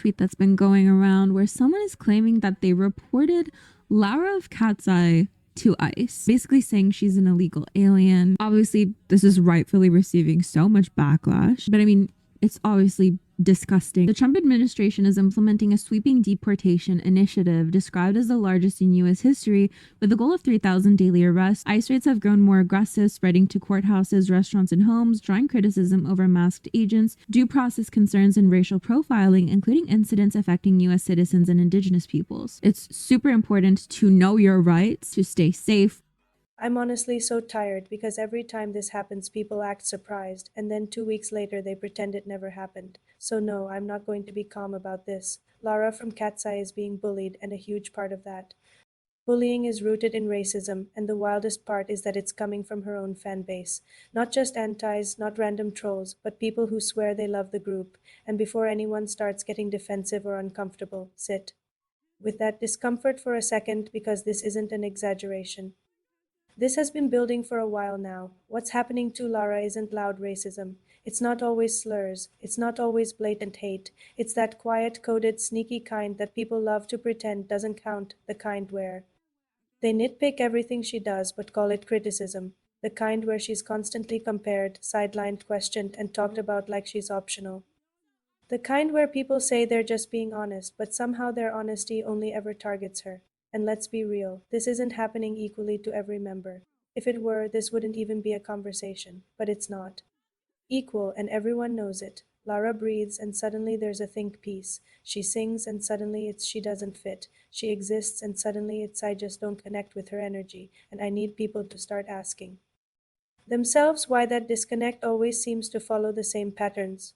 tweet that's been going around where someone is claiming that they reported Lara of KATSEYE to ICE, basically saying she's an illegal alien. Obviously, this is rightfully receiving so much backlash, but I mean, it's obviously disgusting. The Trump administration is implementing a sweeping deportation initiative described as the largest in U.S. history, with a goal of 3,000 daily arrests. ICE raids have grown more aggressive, spreading to courthouses, restaurants, and homes, drawing criticism over masked agents, due process concerns, and racial profiling, including incidents affecting U.S. citizens and indigenous peoples. It's super important to know your rights, to stay safe. I'm honestly so tired because every time this happens, people act surprised, and then 2 weeks later they pretend it never happened. So, no, I'm not going to be calm about this. Lara from KATSEYE is being bullied, and a huge part of that bullying is rooted in racism, and the wildest part is that it's coming from her own fan base. Not just antis, not random trolls, but people who swear they love the group. And before anyone starts getting defensive or uncomfortable, sit with that discomfort for a second because this isn't an exaggeration. This has been building for a while now. What's happening to Lara isn't loud racism. It's not always slurs. It's not always blatant hate. It's that quiet, coded, sneaky kind that people love to pretend doesn't count, the kind where they nitpick everything she does but call it criticism, the kind where she's constantly compared, sidelined, questioned, and talked about like she's optional. The kind where people say they're just being honest, but somehow their honesty only ever targets her. And let's be real, this isn't happening equally to every member. If it were, this wouldn't even be a conversation. But it's not. Equal, and everyone knows it. Lara breathes, and suddenly there's a think piece. She sings, and suddenly it's she doesn't fit. She exists, and suddenly it's I just don't connect with her energy, and I need people to start asking themselves why that disconnect always seems to follow the same patterns.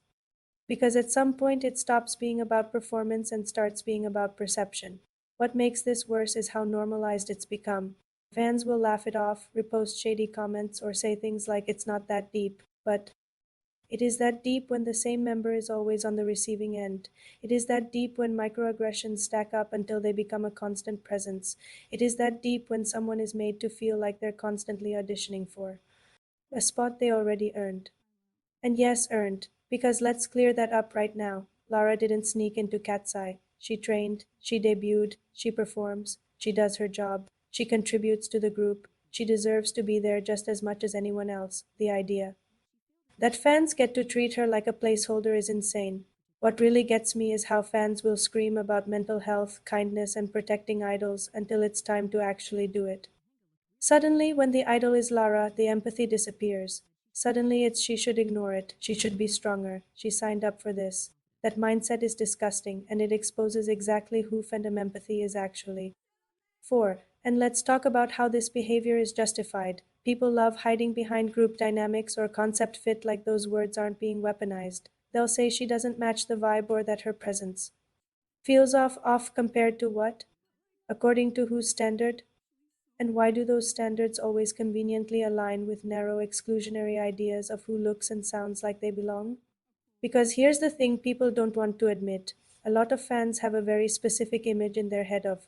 Because at some point it stops being about performance and starts being about perception. What makes this worse is how normalized it's become. Fans will laugh it off, repost shady comments, or say things like it's not that deep, but it is that deep when the same member is always on the receiving end. It is that deep when microaggressions stack up until they become a constant presence. It is that deep when someone is made to feel like they're constantly auditioning for a spot they already earned. And yes, earned, because let's clear that up right now. Lara didn't sneak into KATSEYE. She trained, she debuted, she performs, she does her job, she contributes to the group. She deserves to be there just as much as anyone else. The idea that fans get to treat her like a placeholder is insane. What really gets me is how fans will scream about mental health, kindness, and protecting idols until it's time to actually do it. Suddenly, when the idol is Lara, the empathy disappears. Suddenly, it's she should ignore it, she should be stronger, she signed up for this. That mindset is disgusting, and it exposes exactly who fandom empathy is actually. 4. And let's talk about how this behavior is justified. People love hiding behind group dynamics or concept fit like those words aren't being weaponized. They'll say she doesn't match the vibe or that her presence feels off compared to what? According to whose standard? And why do those standards always conveniently align with narrow exclusionary ideas of who looks and sounds like they belong? Because here's the thing people don't want to admit. A lot of fans have a very specific image in their head of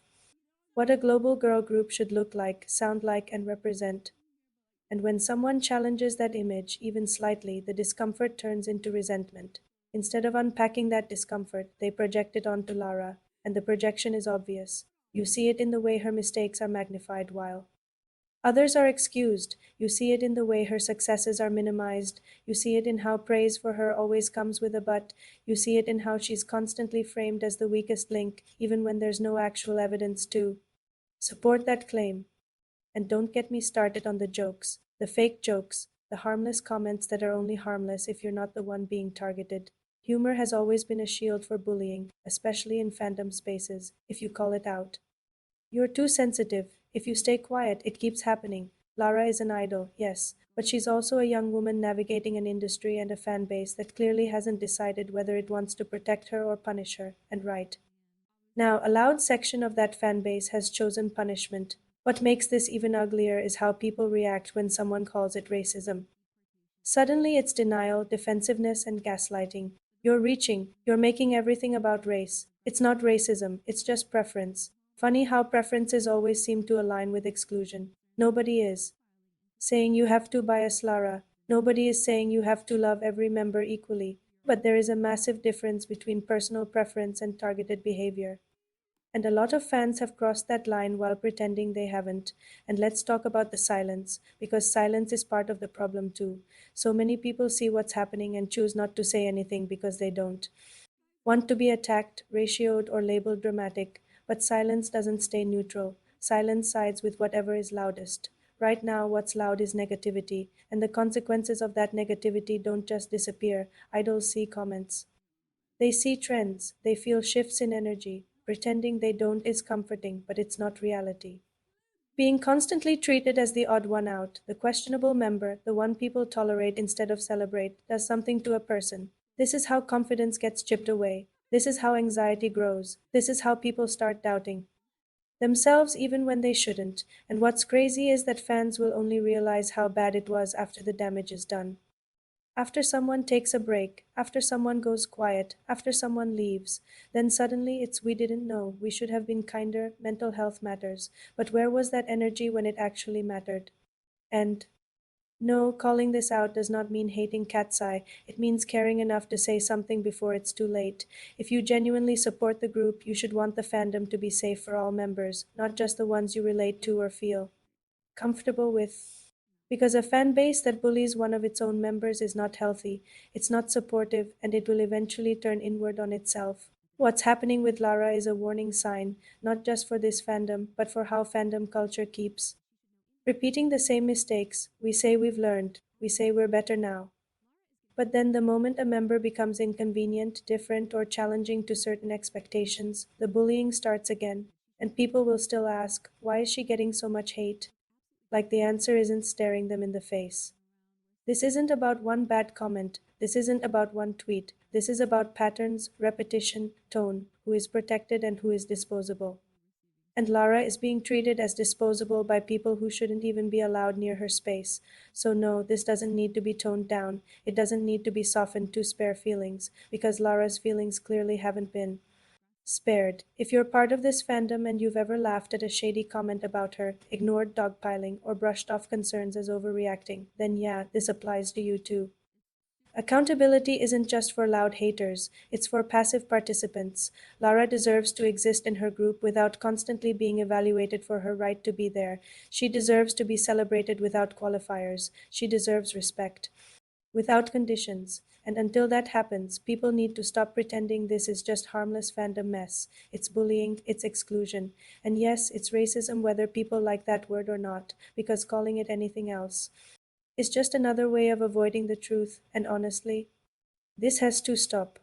what a global girl group should look like, sound like, and represent. And when someone challenges that image, even slightly, the discomfort turns into resentment. Instead of unpacking that discomfort, they project it onto Lara, and the projection is obvious. You see it in the way her mistakes are magnified while others are excused. You see it in the way her successes are minimized. You see it in how praise for her always comes with a but. You see it in how she's constantly framed as the weakest link, even when there's no actual evidence to support that claim. And don't get me started on the jokes, the fake jokes, the harmless comments that are only harmless if you're not the one being targeted. Humor has always been a shield for bullying, especially in fandom spaces, if you call it out. You're too sensitive. If you stay quiet, it keeps happening. Lara is an idol, yes, but she's also a young woman navigating an industry and a fan base that clearly hasn't decided whether it wants to protect her or punish her, and right. Now, a loud section of that fan base has chosen punishment. What makes this even uglier is how people react when someone calls it racism. Suddenly, it's denial, defensiveness, and gaslighting. You're reaching, you're making everything about race. It's not racism, it's just preference. Funny how preferences always seem to align with exclusion. Nobody is saying you have to bias Lara. Nobody is saying you have to love every member equally. But there is a massive difference between personal preference and targeted behavior. And a lot of fans have crossed that line while pretending they haven't. And let's talk about the silence, because silence is part of the problem too. So many people see what's happening and choose not to say anything because they don't want to be attacked, ratioed, or labeled dramatic. But silence doesn't stay neutral. Silence sides with whatever is loudest. Right now, what's loud is negativity, and the consequences of that negativity don't just disappear. Idols see comments. They see trends, they feel shifts in energy. Pretending they don't is comforting, but it's not reality. Being constantly treated as the odd one out, the questionable member, the one people tolerate instead of celebrate, does something to a person. This is how confidence gets chipped away. This is how anxiety grows. This is how people start doubting themselves even when they shouldn't. And what's crazy is that fans will only realize how bad it was after the damage is done. After someone takes a break, after someone goes quiet, after someone leaves, then suddenly it's we didn't know, we should have been kinder, mental health matters. But where was that energy when it actually mattered? And no, calling this out does not mean hating Cat's Eye. It means caring enough to say something before it's too late. If you genuinely support the group, you should want the fandom to be safe for all members, not just the ones you relate to or feel comfortable with. Because a fan base that bullies one of its own members is not healthy, it's not supportive, and it will eventually turn inward on itself. What's happening with Lara is a warning sign, not just for this fandom, but for how fandom culture keeps repeating the same mistakes. We say we've learned, we say we're better now. But then, the moment a member becomes inconvenient, different, or challenging to certain expectations, the bullying starts again, and people will still ask, why is she getting so much hate? Like the answer isn't staring them in the face. This isn't about one bad comment. This isn't about one tweet. This is about patterns, repetition, tone, who is protected and who is disposable. And Lara is being treated as disposable by people who shouldn't even be allowed near her space. So, no, this doesn't need to be toned down. It doesn't need to be softened to spare feelings, because Lara's feelings clearly haven't been spared. If you're part of this fandom and you've ever laughed at a shady comment about her, ignored dogpiling, or brushed off concerns as overreacting, then yeah, this applies to you too. Accountability isn't just for loud haters, it's for passive participants. Lara deserves to exist in her group without constantly being evaluated for her right to be there. She deserves to be celebrated without qualifiers. She deserves respect without conditions. And until that happens, people need to stop pretending this is just harmless fandom mess. It's bullying, it's exclusion. And yes, it's racism whether people like that word or not, because calling it anything else is just another way of avoiding the truth. And honestly, this has to stop.